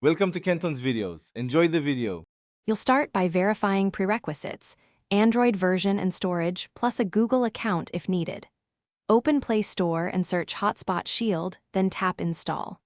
Welcome to Kenton's videos. Enjoy the video. You'll start by verifying prerequisites, Android version and storage, plus a Google account if needed. Open Play Store and search Hotspot Shield, then tap Install.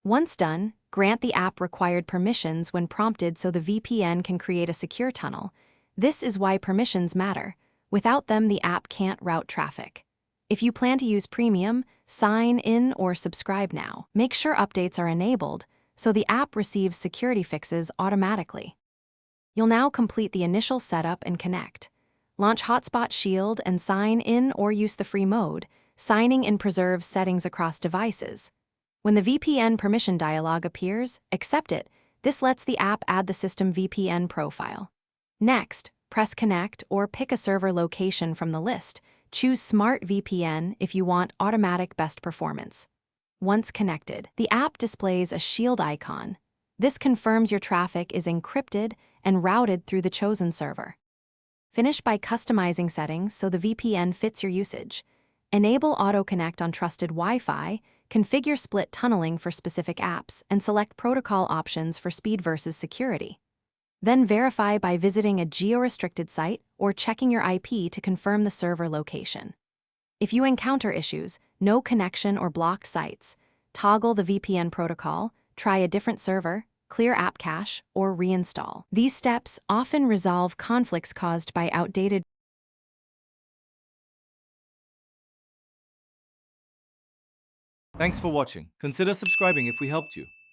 Once done, grant the app required permissions when prompted so the VPN can create a secure tunnel. This is why permissions matter. Without them, the app can't route traffic. If you plan to use Premium, sign in or subscribe now. Make sure updates are enabled so the app receives security fixes automatically. You'll now complete the initial setup and connect. Launch Hotspot Shield and sign in or use the free mode. Signing in preserves settings across devices. When the VPN permission dialog appears, accept it. This lets the app add the system VPN profile. Next, press Connect or pick a server location from the list. Choose Smart VPN if you want automatic best performance. Once connected, the app displays a shield icon. This confirms your traffic is encrypted and routed through the chosen server. Finish by customizing settings so the VPN fits your usage. Enable auto-connect on trusted Wi-Fi, configure split tunneling for specific apps, and select protocol options for speed versus security. Then verify by visiting a geo-restricted site or checking your IP to confirm the server location. If you encounter issues, no connection or blocked sites, toggle the VPN protocol, try a different server, clear app cache, or reinstall. These steps often resolve conflicts caused by outdated. Thanks for watching. Consider subscribing if we helped you.